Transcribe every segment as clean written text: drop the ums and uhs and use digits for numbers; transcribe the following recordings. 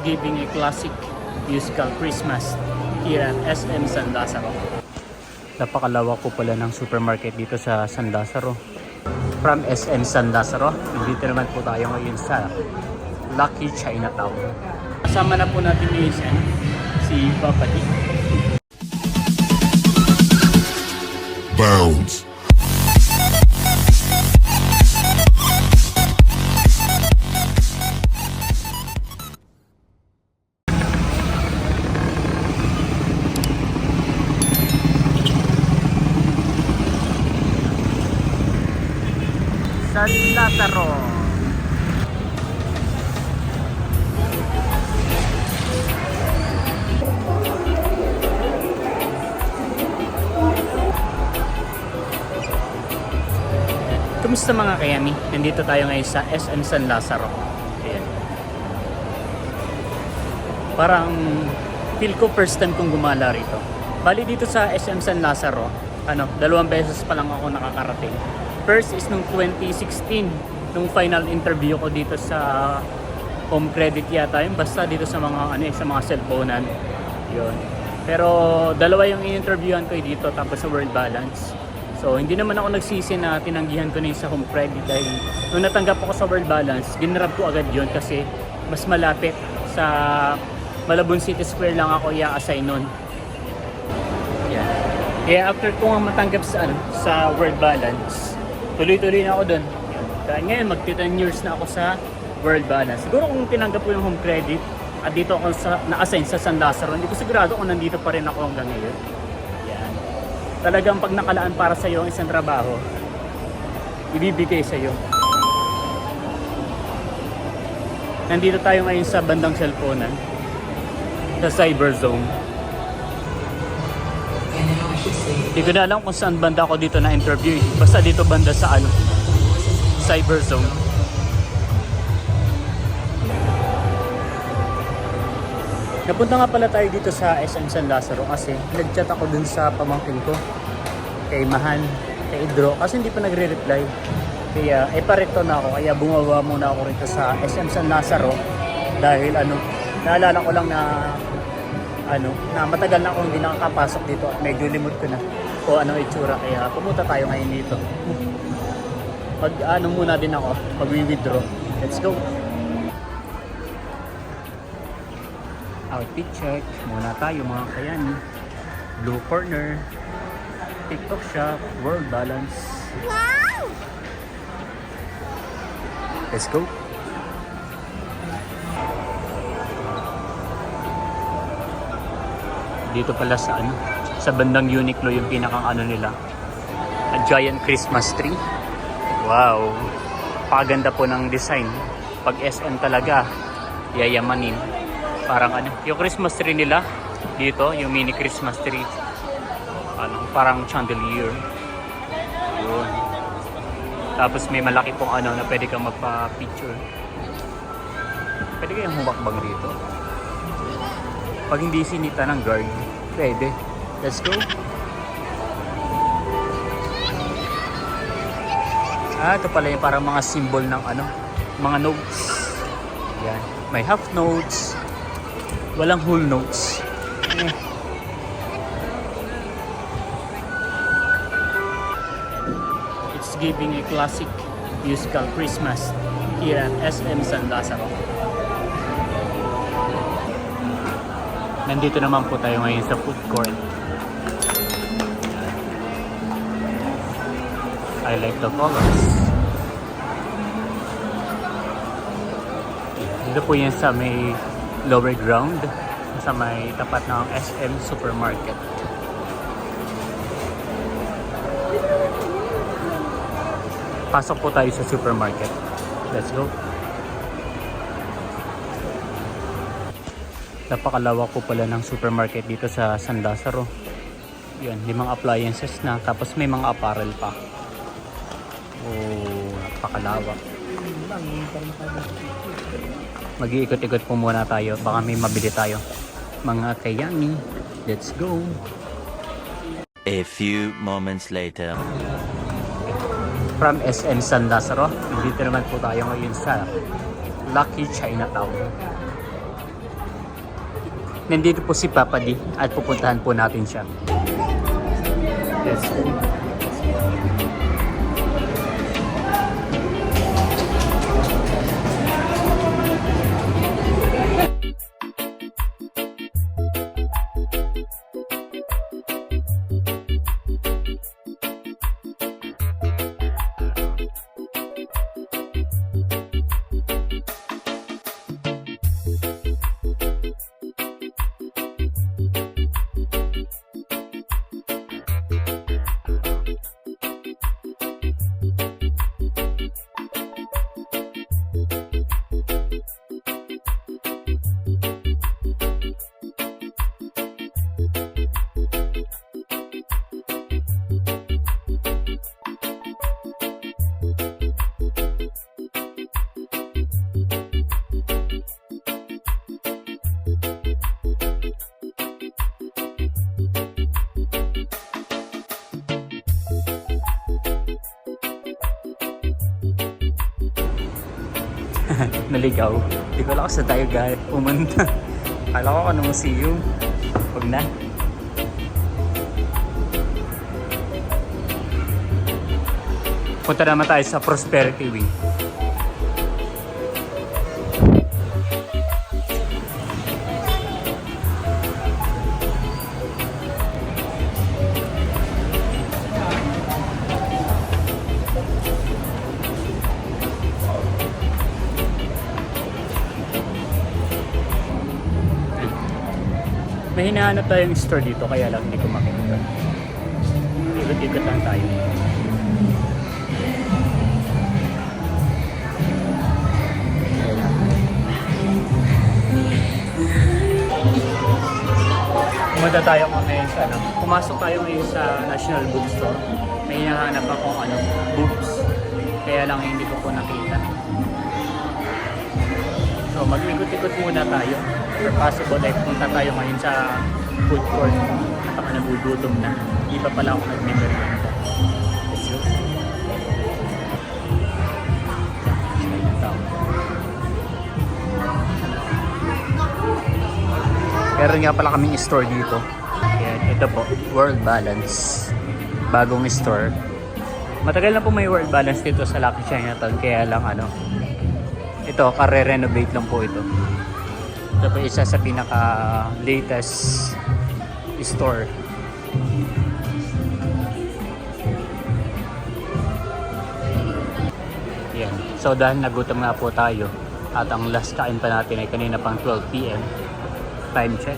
It's giving a classic musical Christmas here at SM San Lazaro. Napakalawak po pala ng supermarket dito sa San Lazaro. From SM San Lazaro, dito naman po tayo ngayon sa Lucky Chinatown. Kasama na po natin yung si Papa D. Bounce. San Lazaro. Kumusta mga kayami? Nandito tayo ngayon sa SM San Lazaro. Ayan. Parang feel ko first time kong gumala rito. Bali dito sa SM San Lazaro, dalawang beses pa lang ako nakakarating. First is nung 2016, nung final interview ko dito sa Home Credit yata yun, basta dito sa mga sa mga cellphonean. Yun. Pero dalawa yung in-interviewan ko dito, tapos sa World Balance. So hindi naman ako nagsisi na tinanggihan ko na yung sa Home Credit dahil nung natanggap ako sa World Balance, ginrab ko agad yun kasi mas malapit sa Malabon City Square lang ako i-assign nun. Yeah. Kaya after ko nga matanggap sa World Balance, tuloy-tuloy na ako doon. Kaya ngayon, magti-10 years na ako sa World Balance. Siguro kung tinanggap ko yung Home Credit at dito ako na-assign sa San Lazaro, hindi ko sigurado kung nandito pa rin ako hanggang ngayon. Yan. Talagang pag nakalaan para sa iyo ang isang trabaho, ibibigay sa iyo. Nandito tayo ngayon sa bandang cellphonean, sa Cyber Zone. Hindi ko na alam kung saan banda ako dito na interview. Basta dito banda sa Cyber Zone. Napunta nga pala tayo dito sa SM San Lazaro kasi nag-chat ako dun sa pamangkin ko, kay Mahan, kay Idro, kasi hindi pa nagre-reply. Kaya pareto na ako, kaya bumaba muna ako rito sa SM San Lazaro dahil naalala ko lang na matagal na akong hindi nakakapasok dito at medyo limot ko na o anong itsura, kaya pumunta tayo ngayon dito. Muna din ako, mag-withdraw. Let's go! Outfit check muna tayo mga kayani. Blue Corner, TikTok Shop, World Balance. Wow! Let's go! Dito pala sa bandang Uniqlo yung pinakang nila, a giant Christmas tree. Wow, paganda po ng design. Pag SM talaga yayamanin. Parang yung Christmas tree nila dito, yung mini Christmas tree, parang chandelier. Yun. Tapos may malaki pong na pwede kang magpa-picture. Pwede kayong humakbang dito. Pag hindi sinita ng guard, pwede. Let's go. Ito pala yung parang mga symbol ng mga notes. Yan. May half notes. Walang whole notes. It's giving a classic musical Christmas here at SM San Lazaro. Nandito naman po tayo ngayon sa food court. I like the colors. Dito po yan sa may lower ground, sa may tapat ng SM Supermarket. Pasok po tayo sa supermarket. Let's go. Napakalawak po pala ng supermarket dito sa San Lazaro. Yan, 5 appliances na, tapos may mga apparel pa. Oh, napakalawak. Mag-iikot-ikot po muna tayo, baka may mabili tayo. Mga kayami, let's go. A few moments later. From SM San Lazaro, dito naman po tayo ngayon sa Lucky Chinatown. Nandito po si Papa D at pupuntahan po natin siya. Let's go. Naligaw. Hindi ko alam kung saan tayo pumunta. Akala ko ano museum. Huwag na. Punta naman tayo sa Prosperity Wing. May hinahanap tayong store dito kaya lang hindi ko makikita. Ikot-ikot lang tayo. Pumunta tayo ngayon sa pumasok tayo ngayon sa National Bookstore. May hinahanap akong books. Kaya lang hindi ko po nakita. So mag-ikot-ikot muna tayo. Or possible ay punta tayo ngayon sa food court at ako nagugutom na. Hindi pa pala ako nag-merienda. Let's go. Meron nga pala kaming store dito. Ayan, ito po, World Balance. Bagong store. Matagal na po may World Balance dito sa Lucky Chinatown. Kaya lang ito, kare-renovate lang po ito. Ito po isa sa pinaka-latest store. Yan. So dahil nagutom nga po tayo at ang last kain pa natin ay kanina pang 12 PM. Time check.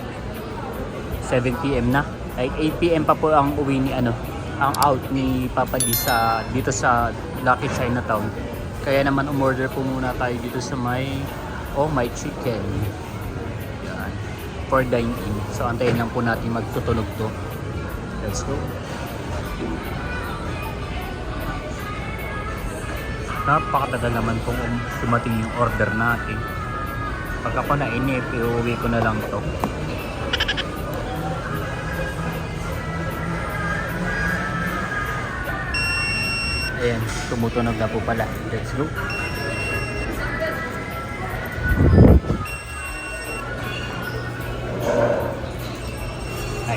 7 PM na. Like 8 PM pa po ang uwi ni ang out ni Papa D dito sa Lucky Chinatown. Kaya naman umorder po muna tayo dito sa may my chicken. For dine-in. So antayin lang po natin magtutunog to. Let's go. Napakatagal naman kung dumating yung order natin. Pag ako nainip, iuwi ko na lang to. Ayan, tumutunog na po pala. Let's go.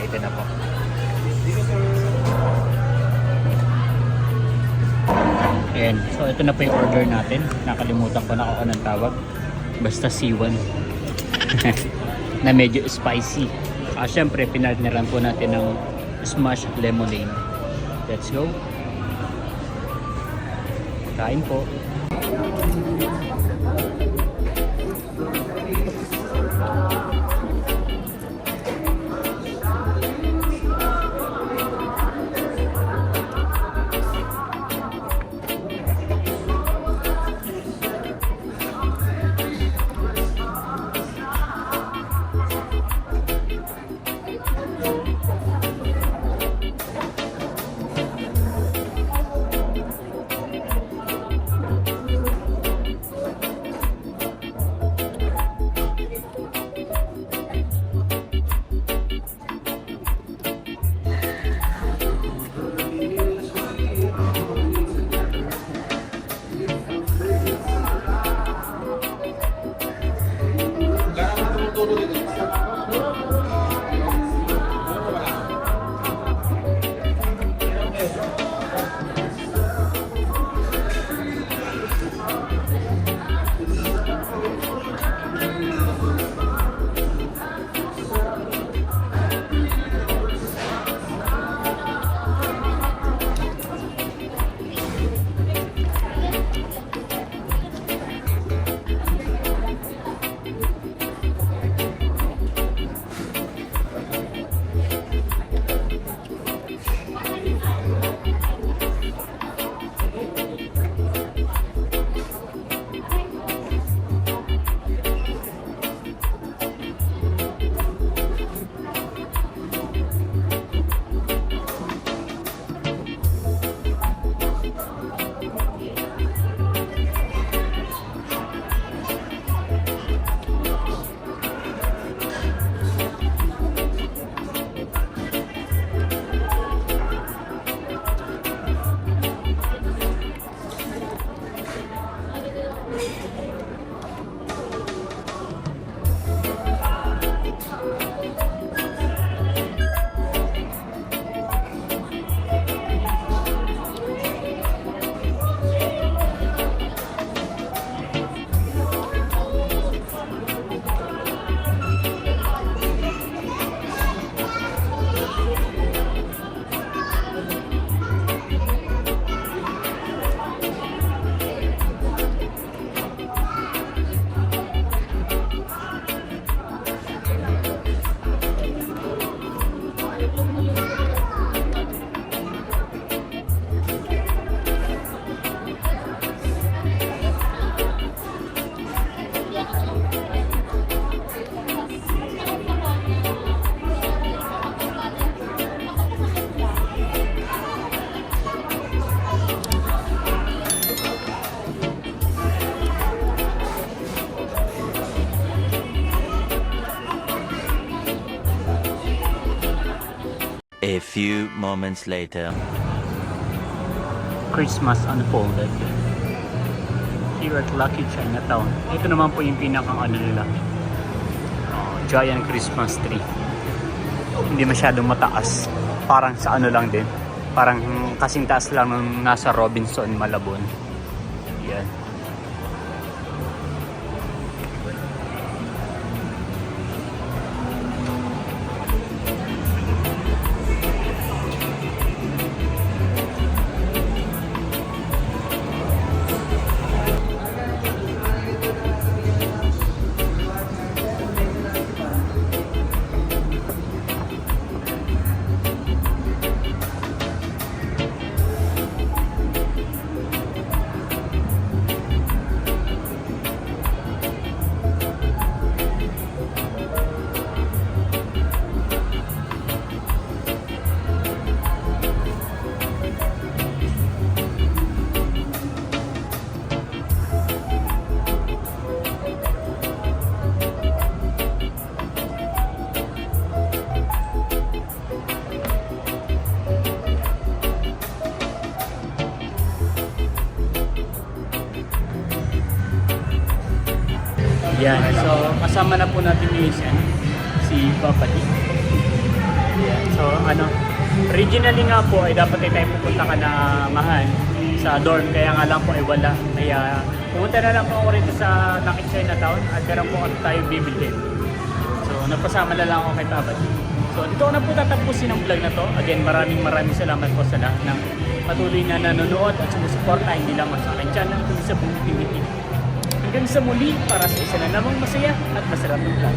Ito na po. Ayan. So ito na po yung order natin. Nakalimutan ko na ako ng tawag. Basta C1. Na medyo spicy. Siyempre, pinartneran po natin ng smashed lemonade. Let's go. Kain po. A few moments later. Christmas unfolded here at Lucky Chinatown. Ito naman po yung pinakang ano nila, giant Christmas tree. Hindi masyadong mataas, parang sa ano lang din, parang kasing taas lang nung nasa Robinson, Malabon. Yan. Yan. So, kasama na po natin yung si Papa D. Yan. So, originally nga po ay dapat ay tayo pupunta ka na Mahan sa dorm. Kaya nga lang po ay wala. Kaya pumunta na lang po ako rito sa Lucky Chinatown at meron po kami tayo bibili. So, napasama na lang ako kay Papa D. So, dito ko na po tatapusin ang vlog na to. Again, maraming salamat po sa lahat ng patuloy na nanonood at sumusuporta hindi lamang sa akin channel kundi sa buong community. Hanggang sa muli para sa isa na namang masaya at masarap ng vlog.